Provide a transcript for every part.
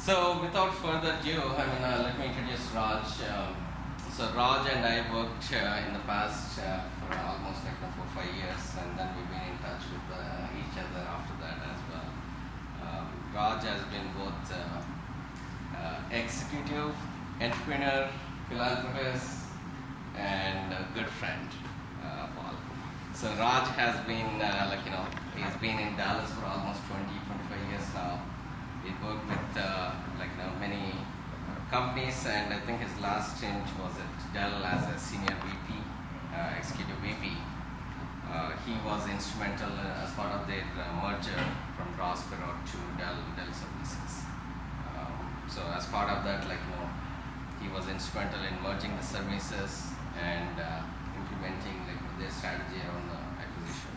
So without further ado, let me introduce Raj. So Raj and I worked in the past for almost 4-5 years, and then we've been in touch with each other after that as well. Raj has been both executive, entrepreneur, philanthropist, and a good friend of all. So Raj has been, he's been in Dallas for almost 20-25 years now. He worked with many companies, and I think his last stint was at Dell as a senior VP, executive VP. He was instrumental as part of their merger from Ross-Perot to Dell Services. So as part of that, he was instrumental in merging the services and implementing their strategy around the acquisition.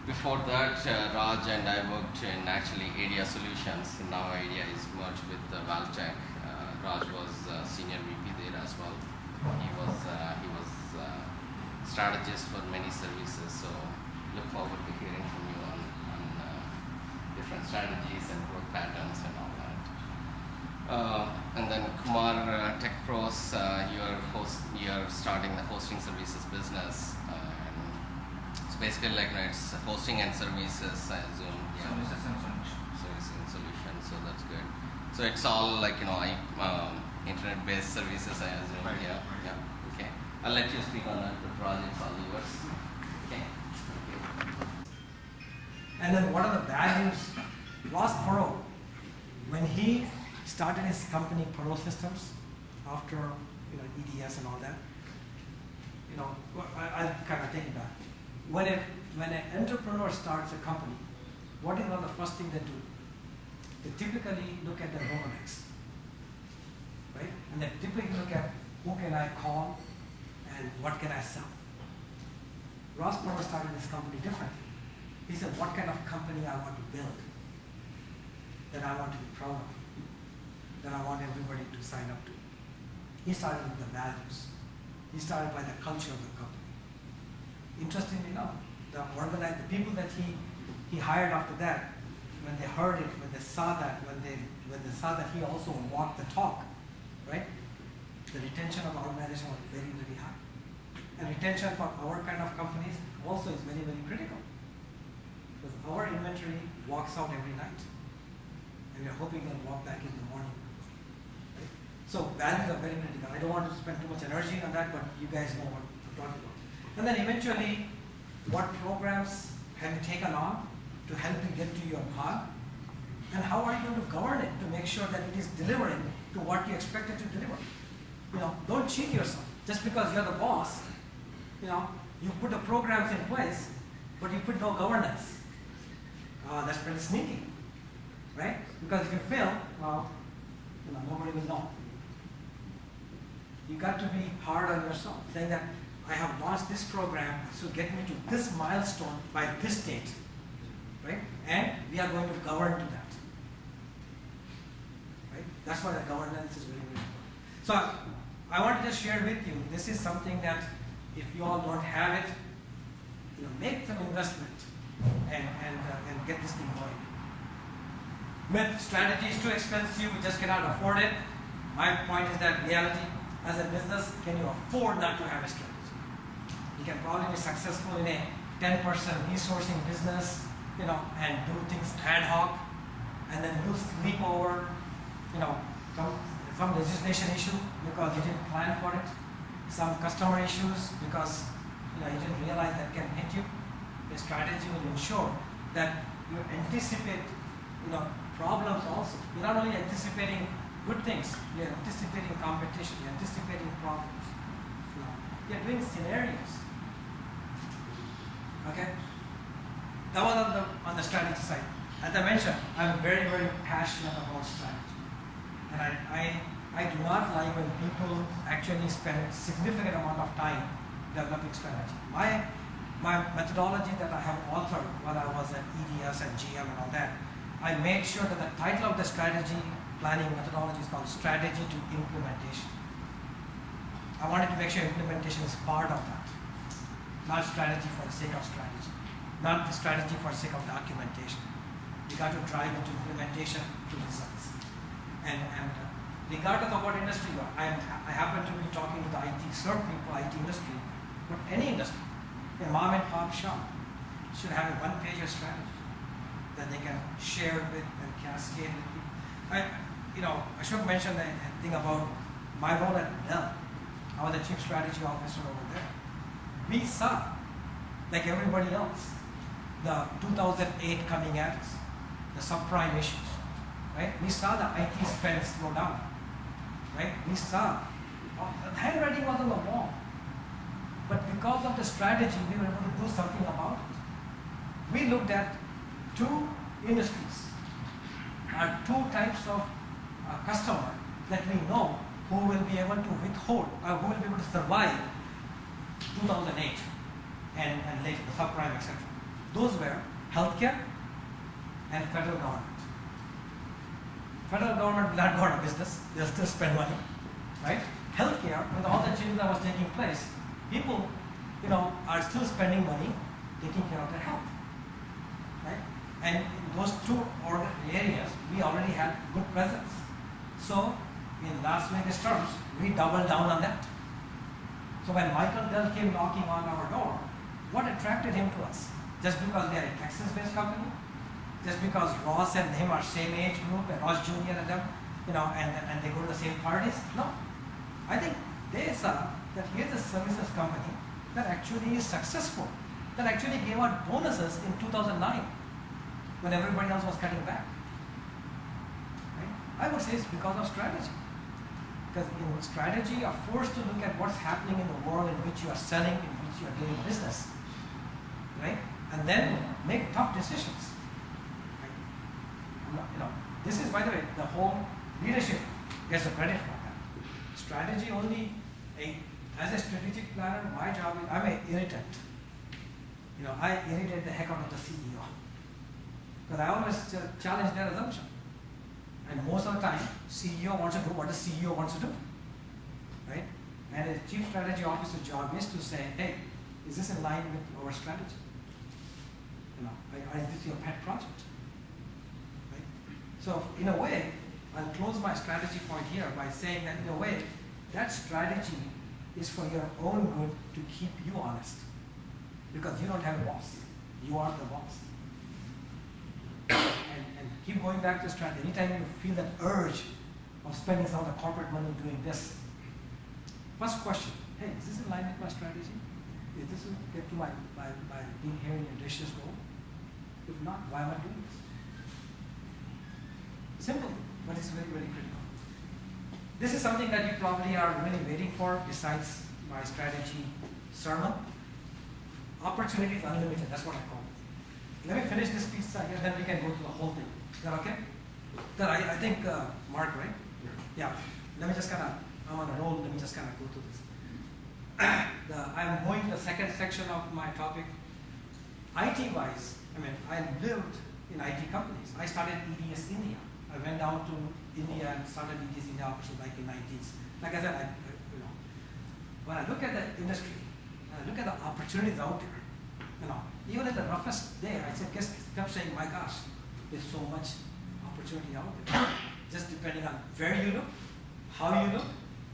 Before that, Raj and I worked in actually ADIA Solutions. Now ADIA is merged with Valtech. Raj was senior VP there as well. He was strategist for many services. So look forward to hearing from you on different strategies and growth patterns and all that. And then Kumar, Tech Pros, you're starting the hosting services business. Basically, it's hosting and services, I assume. Yeah. Services and solutions. Services and solutions, so that's good. So it's all internet-based services, I assume. Right. Yeah. Okay. I'll let you speak on that. The project's all yours. Okay. And then what are the values? Ross Perot, when he started his company Perot Systems, after EDS and all that, I'll kind of take it back. When an entrepreneur starts a company, what is one of the first things they do? They typically look at their Rolodex, right? And they typically look at who can I call and what can I sell. Ross Perot started his company differently. He said, what kind of company I want to build, that I want to be proud of, that I want everybody to sign up to. He started with the values. He started by the culture of the company. Interestingly enough, the people that he hired after that, when they heard it, when they saw that, when they saw that he also walked the talk, right? The retention of the organization was very, very high. And retention for our kind of companies also is very, very critical. Because our inventory walks out every night. And we're hoping they'll walk back in the morning. Right? So values are very critical. I don't want to spend too much energy on that, but you guys know what I'm talking about. And then eventually, what programs have you taken on to help you get to your path? And how are you going to govern it to make sure that it is delivering to what you expect it to deliver? Don't cheat yourself. Just because you're the boss, you put the programs in place, but you put no governance. That's pretty sneaky, right? Because if you fail, nobody will know. You got to be hard on yourself, saying that I have launched this program to get me to this milestone by this date, right? And we are going to govern to that, right? That's why the governance is very, very important. So I want to just share with you, this is something that if you all don't have it, make some investment and get this thing going. Myth, strategy is too expensive, we just cannot afford it. My point is that reality, as a business, can you afford not to have a strategy? You can probably be successful in a 10% resourcing business, and do things ad hoc, and then lose sleep over, some legislation issue because you didn't plan for it, some customer issues because you didn't realize that can hit you. The strategy will ensure that you anticipate, problems also. You're not only anticipating good things, you're anticipating competition, you're anticipating problems. You're doing scenarios. Okay? That was on the strategy side. As I mentioned, I'm very, very passionate about strategy. And I do not like when people actually spend a significant amount of time developing strategy. My methodology that I have authored while I was at EDS and GM and all that, I made sure that the title of the strategy planning methodology is called Strategy to Implementation. I wanted to make sure implementation is part of that. Not strategy for the sake of strategy. Not the strategy for the sake of documentation. You got to drive into implementation to results. And regardless of what industry you are, I happen to be talking to the itserve people, IT industry, but any industry, a mom and pop shop should have a one-pager strategy that they can share with and cascade with people. I should mention the thing about my role at Dell. I was the chief strategy officer over there. We saw, like everybody else, the 2008 coming at us, the subprime issues, right? We saw the IT spend slow down, right? We saw, the handwriting was on the wall. But because of the strategy, we were able to do something about it. We looked at two industries, two types of customer that we know who will be able to withhold, who will be able to survive 2008 and later, the subprime, etc. Those were healthcare and federal government. Federal government will not go out of business, they'll still spend money, right? Healthcare, with all the changes that was taking place, people, are still spending money taking care of their health, right? And in those two areas, we already had good presence. So, in Las Vegas terms, we doubled down on that. So when Michael Dell came knocking on our door, what attracted him to us? Just because they are a Texas-based company? Just because Ross and him are same age group, and Ross Jr. and them, and they go to the same parties? No. I think they saw that here's a services company that actually is successful, that actually gave out bonuses in 2009 when everybody else was cutting back. Right? I would say it's because of strategy. Because in strategy, you are forced to look at what's happening in the world in which you are selling, in which you are doing business, right? And then make tough decisions. Right? This is, by the way, the whole leadership gets the credit for that. Strategy only, as a strategic planner, my job is, I'm an irritant. I irritate the heck out of the CEO. Because I always challenge their assumption. And most of the time, CEO wants to do what the CEO wants to do, right? And a chief strategy officer's job is to say, hey, is this in line with our strategy? Is this your pet project? Right? So in a way, I'll close my strategy point here by saying that in a way, that strategy is for your own good to keep you honest. Because you don't have a boss. You are the boss. And keep going back to strategy. Anytime you feel that urge of spending some of the corporate money doing this, first question, hey, is this in line with my strategy? Is this will get to my being here in audacious goal? If not, why am I doing this? Simple, but it's very, very critical. This is something that you probably are really waiting for besides my strategy sermon. Opportunity is unlimited, that's what I call it. Let me finish this piece here, then we can go to the whole thing. Is that okay? Then I think, Mark, right? Yeah. Let me just I'm on a roll, let me just go through this. I'm going to the second section of my topic. IT-wise, I lived in IT companies. I started EDS India. I went down to India and started EDS India operations like in 90s. Like I said, when I look at the industry, I look at the opportunities out there, even at the roughest day, I kept saying, my gosh, there's so much opportunity out there. Just depending on where you look, how you look,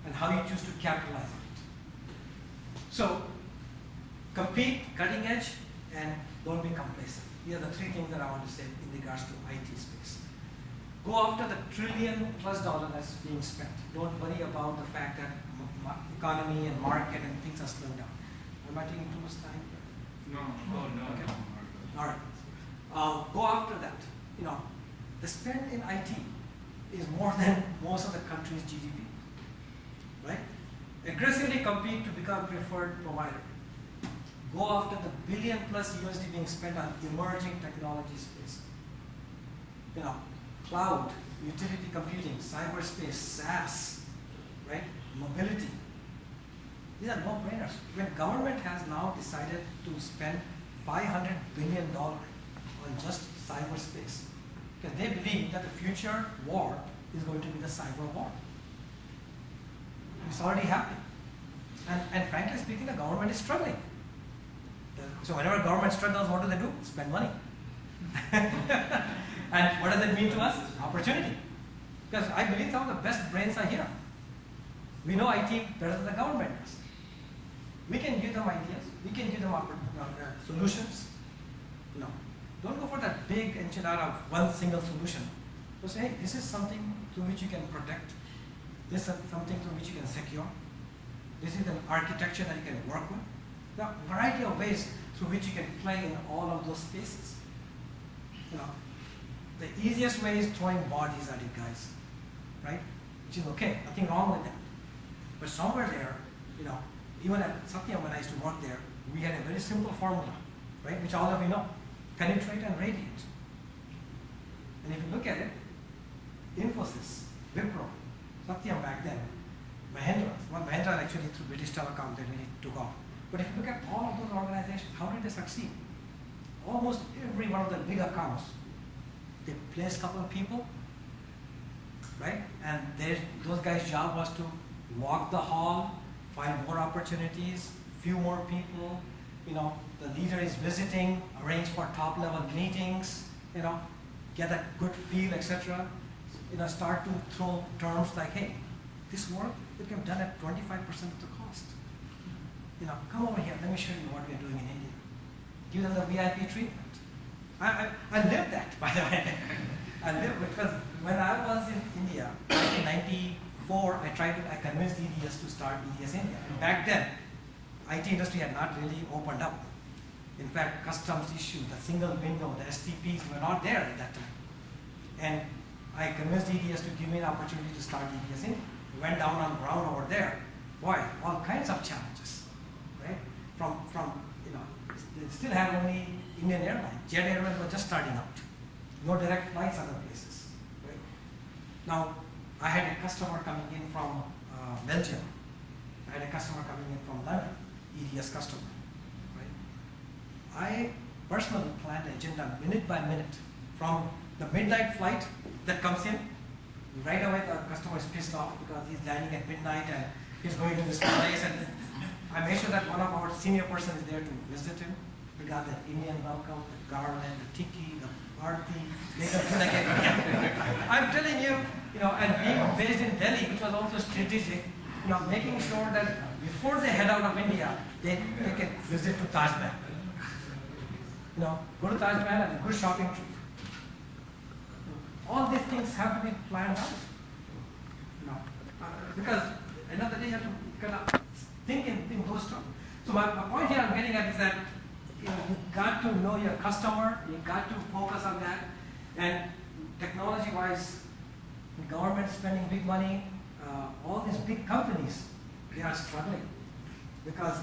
and how you choose to capitalize on it. So, compete, cutting edge, and don't be complacent. These are the three things that I want to say in regards to IT space. Go after the $1 trillion+ that's being spent. Don't worry about the fact that economy and market and things are slowing down. Am I taking too much time? No. Okay. All right. Go after that. The spend in IT is more than most of the country's GDP. Right? Aggressively compete to become preferred provider. Go after the $1 billion+ USD being spent on emerging technology space. Cloud, utility computing, cyberspace, SaaS, right? Mobility. These are no-brainers. When government has now decided to spend $500 billion on just cyberspace, because they believe that the future war is going to be the cyber war. It's already happening. And frankly speaking, the government is struggling. So whenever government struggles, what do? Spend money. And what does it mean to us? Opportunity. Because I believe some of the best brains are here. We know IT better than the government does. We can give them ideas. We can give them solutions. No, don't go for that big enchilada of one single solution. Just say, hey, this is something through which you can protect. This is something through which you can secure. This is an architecture that you can work with. There are a variety of ways through which you can play in all of those spaces. You know, the easiest way is throwing bodies at it, guys, right? Which is okay, nothing wrong with that. But somewhere there, you know, even at Satyam when I used to work there, we had a very simple formula, right? Which all of you know, penetrate and radiate. And if you look at it, Infosys, Wipro, Satyam back then, Mahindra, well, Mahindra actually through British Telecom, they really took off. But if you look at all of those organizations, how did they succeed? Almost every one of the big accounts, they placed a couple of people, right? And those guys' job was to walk the hall, find more opportunities, few more people, you know, the leader is visiting, arrange for top-level meetings, you know, get a good feel, etc. You know, start to throw terms like, hey, this work, we can be done at 25% of the cost. You know, come over here, let me show you what we're doing in India. Give them the VIP treatment. I lived that, by the way. I lived because when I was in India, in 1994, I convinced EDS to start EDS India. And back then, IT industry had not really opened up. In fact, customs issues, the single window, the STPs were not there at that time. And I convinced EDS to give me an opportunity to start EDS India. We went down on the ground over there. Boy, all kinds of challenges, right? From you know, they still had only Indian Airlines. Jet Airways was just starting out. No direct flights other places, right? Now, I had a customer coming in from Belgium. I had a customer coming in from London, EDS customer, right? I personally planned the agenda minute by minute from the midnight flight that comes in. Right away, the customer is pissed off because he's landing at midnight and he's going to this place. And I make sure that one of our senior person is there to visit him. We got the Indian welcome, the garland, the tiki, the aarti, make them feel like I'm telling you, you know, and being based in Delhi, which was also strategic, you know, making sure that before they head out of India, they can visit to Taj Mahal. You know, go to Taj Mahal and a good shopping trip. All these things have to be planned out. You know, because end of the day you have to kind of think in those terms. So my point here I'm getting at is that you know, you've got to know your customer, you've got to focus on that. And technology-wise, the government spending big money, all these big companies, they are struggling because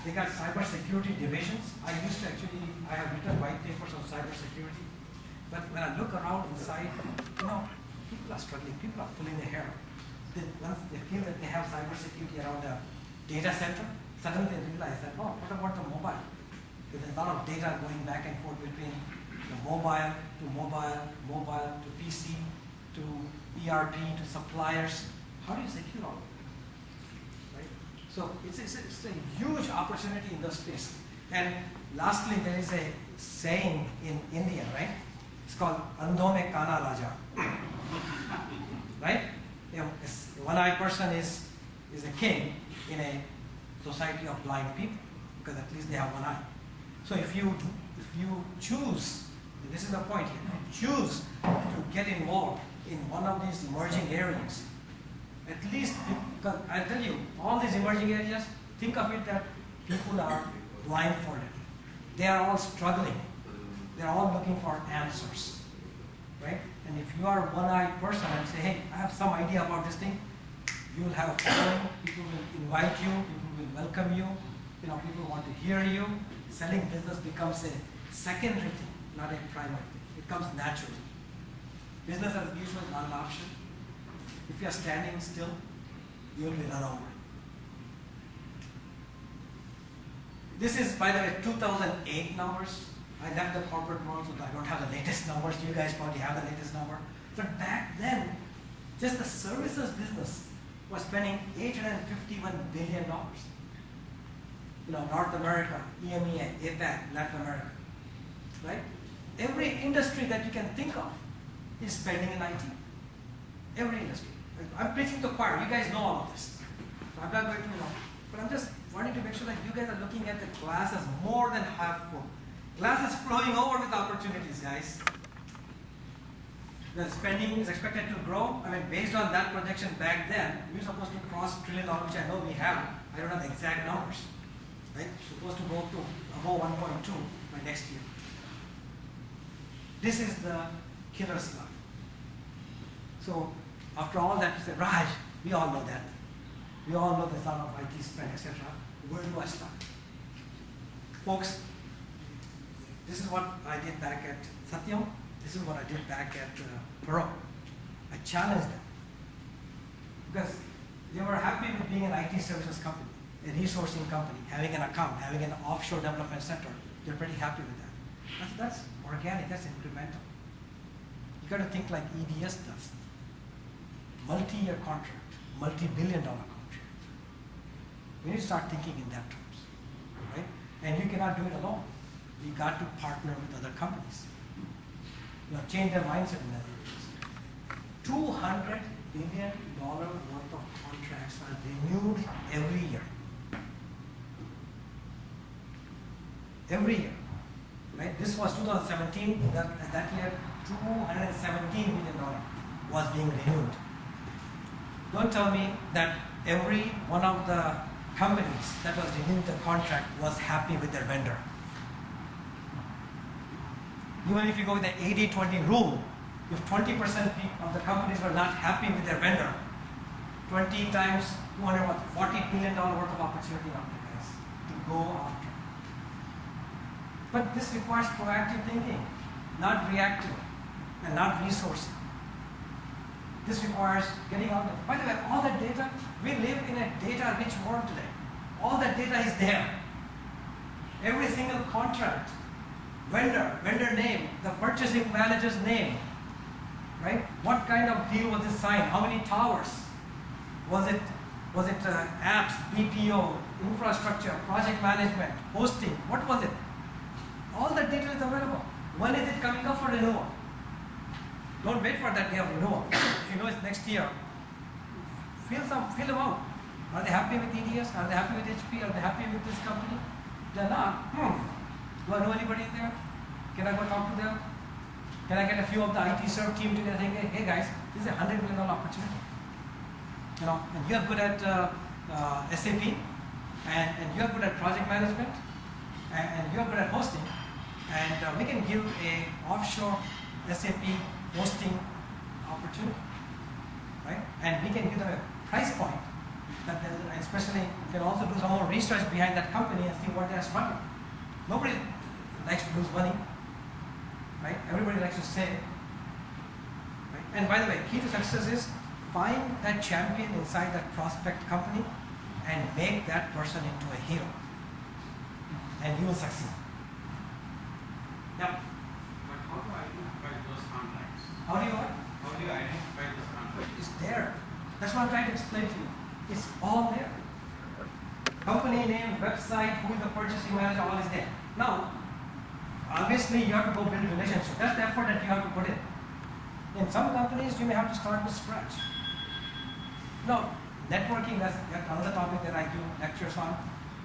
they got cybersecurity divisions. I have written white papers on cybersecurity. But when I look around inside, you know, people are struggling, people are pulling their hair. Once they feel that they have cybersecurity around a data center, suddenly they realize that, oh, what about the mobile? There's a lot of data going back and forth between the mobile to PC, to ERP, to suppliers. How do you secure all of it? Right? So it's a huge opportunity in this space. And lastly, there is a saying in India, right? It's called Andho mein Kana Raja. Right? You know, a one-eyed person is a king in a society of blind people because at least they have one eye. So if you choose, and this is the point here, if you choose to get involved in one of these emerging areas, at least, because I'll tell you, all these emerging areas, think of it that people are blindfolded. They are all struggling. They're all looking for answers, right? And if you are a one-eyed person and say, hey, I have some idea about this thing, you will have a following, people will invite you, people will welcome you, you know, people want to hear you. Selling business becomes a secondary thing, not a primary thing. It comes naturally. Business as usual is not an option. If you are standing still, you will be run over. This is, by the way, 2008 numbers. I left the corporate world, so I don't have the latest numbers. You guys probably have the latest number. But back then, just the services business was spending $851 billion. You know, North America, EMEA, APAC, Latin America, right? Every industry that you can think of is spending in IT. Every industry. I'm preaching to the choir. You guys know all of this. So I'm not going to, but I'm just wanting to make sure that you guys are looking at the glass as more than half full. Glass is flowing over with opportunities, guys. The spending is expected to grow. I mean, based on that projection back then, we're supposed to cross $1 trillion, which I know we have. I don't have the exact numbers. Right? We're supposed to go to above 1.2 by next year. This is the killer stuff. So, after all that, you say, Raj, we all know that. We all know the sort of IT spend, etc. Where do I start? Folks, this is what I did back at Satyam. This is what I did back at Perot. I challenged them. Because they were happy with being an IT services company, a resourcing company, having an account, having an offshore development center. They're pretty happy with that. That's organic, that's incremental. You got to think like EDS does. Multi-year contract, multi-billion-dollar contract. We need to start thinking in that terms, right? And you cannot do it alone. You got to partner with other companies. Change their mindset in that areas. $200 billion worth of contracts are renewed every year. Every year, right? This was 2017. That year, $217 billion was being renewed. Don't tell me that every one of the companies that was renewing the contract was happy with their vendor. Even if you go with the 80-20 rule, if 20% of the companies were not happy with their vendor, 20 times 200, $40 billion worth of opportunity out there, guys, to go after. But this requires proactive thinking, not reactive, and not resourcing. This requires getting out there. By the way, all that data, we live in a data-rich world today. All that data is there. Every single contract, vendor name, the purchasing manager's name, right? What kind of deal was this signed? How many towers? Was it apps, BPO, infrastructure, project management, hosting? What was it? All that data is available. When is it coming up for renewal? Don't wait for that day of renewal. If you know it's next year, feel them out. Are they happy with EDS? Are they happy with HP? Are they happy with this company? They're not. Do I know anybody in there? Can I go talk to them? Can I get a few of the itserve team together saying, hey guys, this is a $100 million opportunity. And you're good at SAP, and you're good at project management, and you're good at hosting, and we can give a offshore SAP hosting opportunity, right? And we can give them a price point, that especially you can also do some more research behind that company and see what they're struggling. Nobody likes to lose money, right? Everybody likes to save, right? And by the way, key to success is find that champion inside that prospect company and make that person into a hero, and you will succeed. Yep. But how do I identify those contacts? How do you what? How do you identify those contacts? It's there. That's what I'm trying to explain to you. It's all there. Company name, website, who is the purchasing manager, all is there. Now, obviously you have to go build relationships. That's the effort that you have to put in. In some companies, you may have to start from scratch. No, networking, that's another topic that I give lectures on.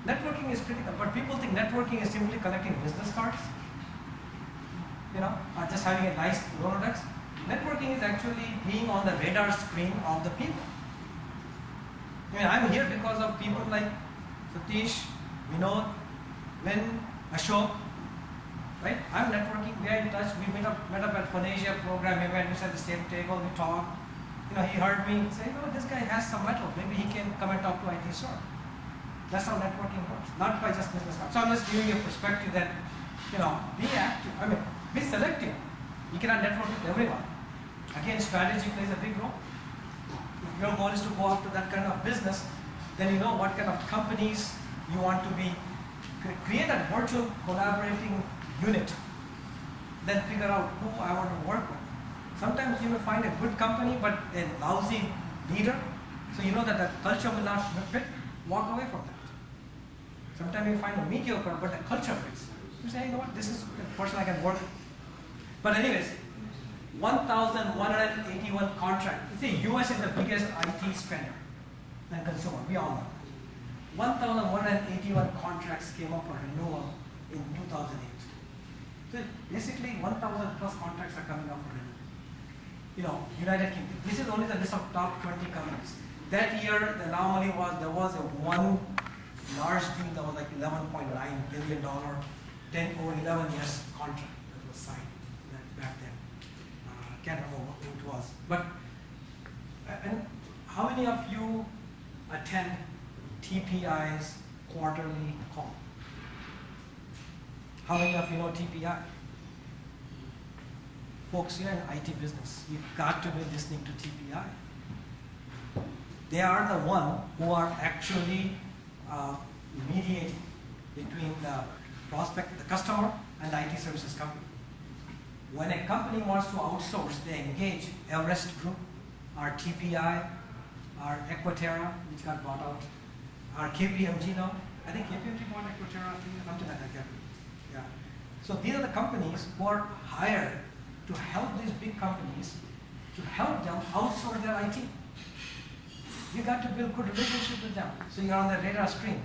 Networking is critical, but people think networking is simply collecting business cards, or just having a nice Rolodex. Networking is actually being on the radar screen of the people. I'm here because of people like Satish, Vinod, Vin, Ashok, right? I'm networking, we are in touch, we met up at Phonesia program, we went, we sat at the same table, we talked. He heard me say, this guy has some metal, maybe he can come and talk to itserve. That's how networking works, not by just business cards. So I'm just giving you a perspective that, be active, be selective. You cannot network with everyone. Again, strategy plays a big role. If your goal is to go after that kind of business, then you know what kind of companies you want to be. Create a virtual collaborating unit. Then figure out who I want to work with. Sometimes you may find a good company, but a lousy leader. So you know that the culture will not fit. Walk away from that. Sometimes you find a mediocre, but the culture fits. You say, this is the person I can work with. But anyways, 1,181 contracts. You see, US is the biggest IT spender and consumer, we all know. 1,181 contracts came up for renewal in 2008. So basically 1,000 plus contracts are coming up for renewal. You know, United Kingdom. This is only the list of top 20 companies. That year, the anomaly was there was a one large deal that was like $11.9 billion, 10 or 11 years contract that was signed back then. Can't remember who it was. But and how many of you attend TPI's quarterly call? How many of you know TPI? Folks, you're in IT business. You've got to be listening to TPI. They are the one who are actually mediating between the prospect, the customer, and the IT services company. When a company wants to outsource, they engage Everest Group, our TPI, our Equiterra, which got bought out, our KPMG now. I think KPMG bought Equiterra, I think, something like that. Yeah. So these are the companies who are hired to help these big companies, to help them outsource their IT. You got to build good relationship with them, so you're on the radar screen.